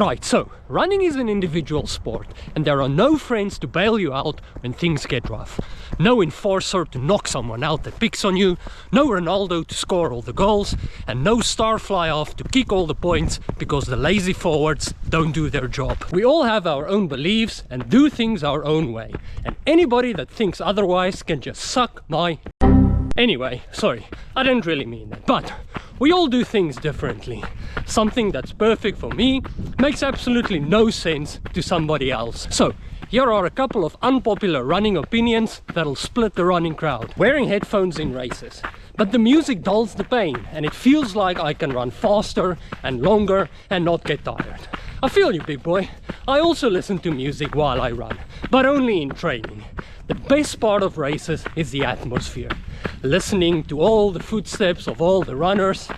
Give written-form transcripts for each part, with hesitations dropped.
Right, so running is an individual sport and there are no friends to bail you out when things get rough. No enforcer to knock someone out that picks on you, no Ronaldo to score all the goals, and no star fly off to kick all the points because the lazy forwards don't do their job. We all have our own beliefs and do things our own way, and anybody that thinks otherwise can just suck my... Anyway, sorry, I didn't really mean that, but we all do things differently. Something that's perfect for me makes absolutely no sense to somebody else. So, here are a couple of unpopular running opinions that'll split the running crowd. Wearing headphones in races. But the music dulls the pain and it feels like I can run faster and longer and not get tired. I feel you, big boy. I also listen to music while I run, but only in training. The best part of races is the atmosphere. Listening to all the footsteps of all the runners,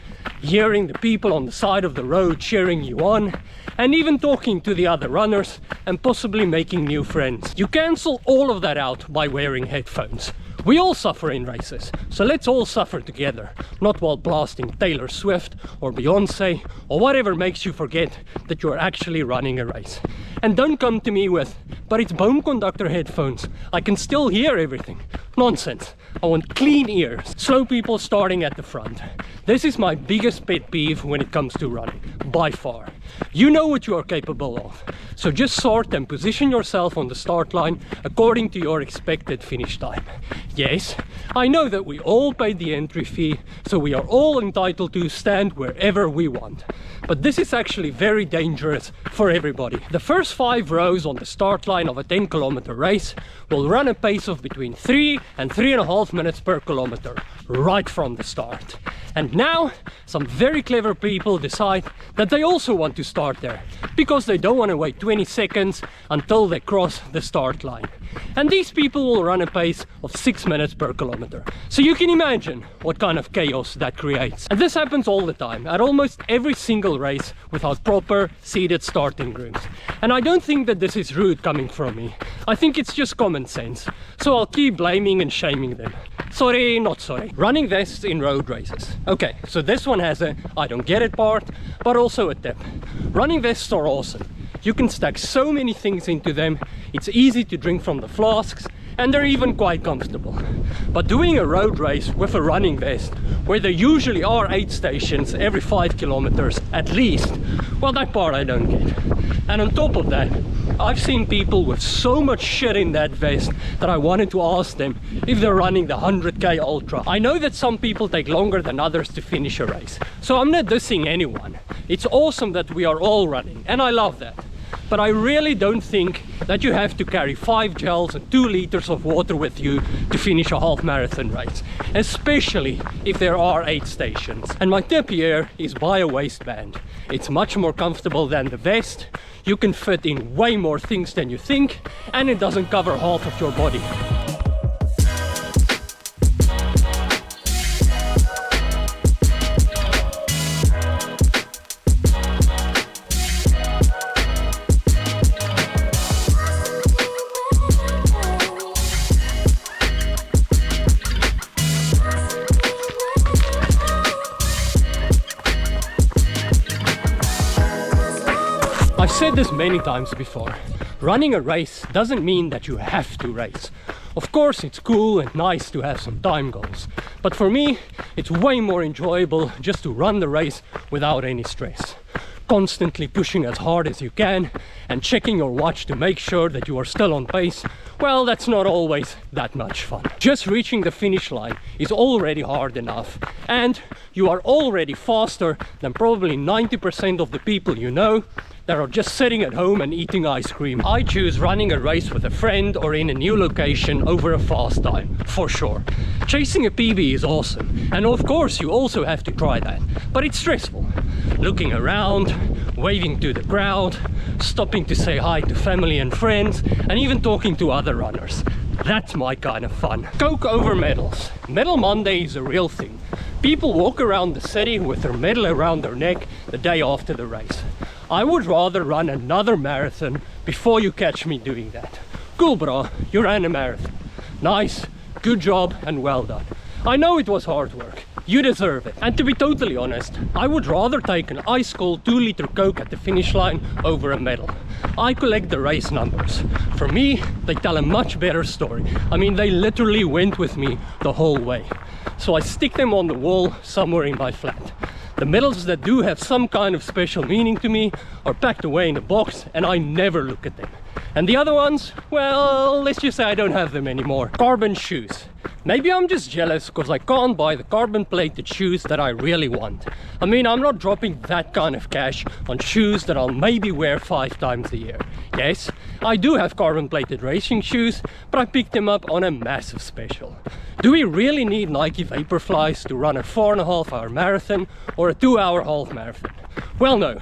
hearing the people on the side of the road cheering you on, and even talking to the other runners and possibly making new friends. You cancel all of that out by wearing headphones. We all suffer in races, so let's all suffer together, not while blasting Taylor Swift or Beyonce or whatever makes you forget that you're actually running a race. And don't come to me with, but it's bone conductor headphones, I can still hear everything. Nonsense. I want clean ears. Slow people starting at the front. This is my biggest pet peeve when it comes to running, by far. You know what you are capable of, so just sort and position yourself on the start line according to your expected finish time. Yes, I know that we all paid the entry fee, so we are all entitled to stand wherever we want. But this is actually very dangerous for everybody. The first 5 rows on the start line of a 10-kilometer race will run a pace of between 3 and 3.5 minutes per kilometer, right from the start. And now, some very clever people decide that they also want to start there, because they don't want to wait 20 seconds until they cross the start line. And these people will run a pace of 6 minutes per kilometer. So you can imagine what kind of chaos that creates. And this happens all the time, at almost every single race, without proper seated starting groups. And I don't think that this is rude coming from me. I think it's just common sense. So I'll keep blaming and shaming them. Sorry, not sorry. Running vests in road races. Okay, so this one has a I don't get it part, but also a tip. Running vests are awesome. You can stack so many things into them, it's easy to drink from the flasks, and they're even quite comfortable. But doing a road race with a running vest, where there usually are 8 stations every 5 kilometers at least, well, that part I don't get. And on top of that, I've seen people with so much shit in that vest that I wanted to ask them if they're running the 100k ultra. I know that some people take longer than others to finish a race, so I'm not dissing anyone. It's awesome that we are all running, and I love that. But I really don't think that you have to carry 5 gels and 2 liters of water with you to finish a half marathon race, especially if there are 8 stations. And my tip here is buy a waistband. It's much more comfortable than the vest, you can fit in way more things than you think, and it doesn't cover half of your body. I've said this many times before. Running a race doesn't mean that you have to race. Of course, it's cool and nice to have some time goals. But for me, it's way more enjoyable just to run the race without any stress. Constantly pushing as hard as you can and checking your watch to make sure that you are still on pace, well, that's not always that much fun. Just reaching the finish line is already hard enough, and you are already faster than probably 90% of the people you know that are just sitting at home and eating ice cream. I choose running a race with a friend or in a new location over a fast time, for sure. Chasing a PB is awesome, and of course you also have to try that, but it's stressful. Looking around, waving to the crowd, stopping to say hi to family and friends, and even talking to other runners. That's my kind of fun. Coke over medals. Medal Monday is a real thing. People walk around the city with their medal around their neck the day after the race. I would rather run another marathon before you catch me doing that. Cool, bro, you ran a marathon. Nice, good job, and well done. I know it was hard work, You deserve it. And to be totally honest, I would rather take an ice cold 2-liter Coke at the finish line over a medal. I collect the race numbers. For me, they tell a much better story. I mean, they literally went with me the whole way. So I stick them on the wall somewhere in my flat. The medals that do have some kind of special meaning to me are packed away in a box and I never look at them. And the other ones, well, let's just say I don't have them anymore. Carbon shoes. Maybe I'm just jealous because I can't buy the carbon plated shoes that I really want. I mean, I'm not dropping that kind of cash on shoes that I'll maybe wear 5 times a year. Yes, I do have carbon plated racing shoes, but I picked them up on a massive special. Do we really need Nike Vaporflies to run a 4.5-hour marathon or a 2-hour half marathon? Well, no.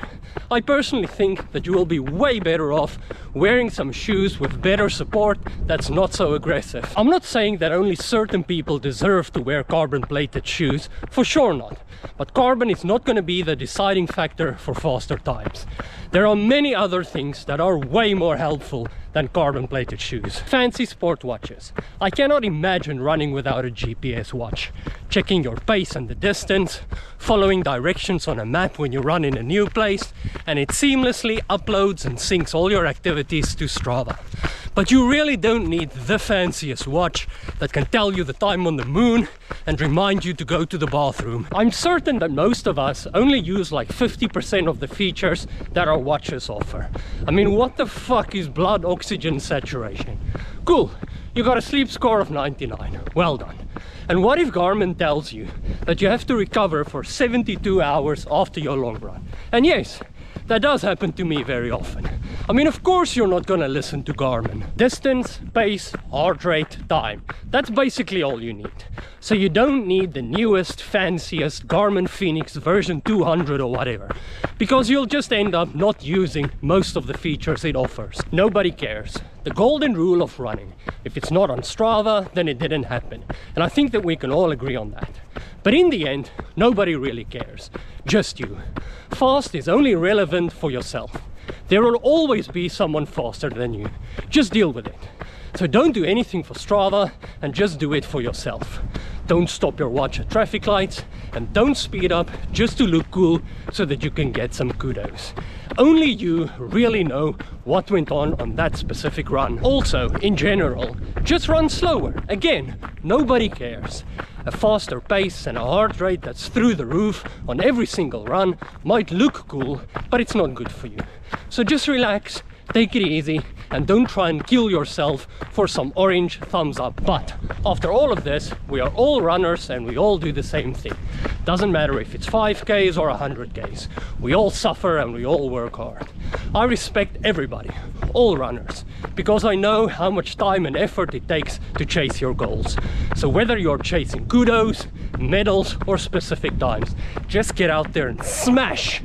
I personally think that you will be way better off wearing some shoes with better support that's not so aggressive. I'm not saying that only certain people deserve to wear carbon plated shoes, for sure not. But carbon is not going to be the deciding factor for faster times. There are many other things that are way more helpful than carbon plated shoes. Fancy sport watches. I cannot imagine running without a GPS watch. Checking your pace and the distance, following directions on a map when you run in a new place, and it seamlessly uploads and syncs all your activities to Strava. But you really don't need the fanciest watch that can tell you the time on the moon and remind you to go to the bathroom. I'm certain that most of us only use like 50% of the features that our watches offer. I mean, what the fuck is blood oxygen saturation? Cool, you got a sleep score of 99. Well done. And what if Garmin tells you that you have to recover for 72 hours after your long run? And yes, that does happen to me very often. I mean, of course you're not gonna listen to Garmin. Distance, pace, heart rate, time. That's basically all you need. So you don't need the newest, fanciest Garmin Phoenix version 200 or whatever, because you'll just end up not using most of the features it offers. Nobody cares. The golden rule of running. If it's not on Strava, then it didn't happen. And I think that we can all agree on that. But in the end, nobody really cares. Just you. Fast is only relevant for yourself. There will always be someone faster than you. Just deal with it. So don't do anything for Strava and just do it for yourself. Don't stop your watch at traffic lights and don't speed up just to look cool so that you can get some kudos. Only you really know what went on that specific run. Also, in general, just run slower. Again, nobody cares. A faster pace and a heart rate that's through the roof on every single run might look cool, but it's not good for you. So just relax, take it easy, and don't try and kill yourself for some orange thumbs up. But after all of this, we are all runners and we all do the same thing. Doesn't matter if it's 5Ks or 100Ks. We all suffer and we all work hard. I respect everybody, all runners, because I know how much time and effort it takes to chase your goals. So whether you're chasing kudos, medals, or specific times, just get out there and smash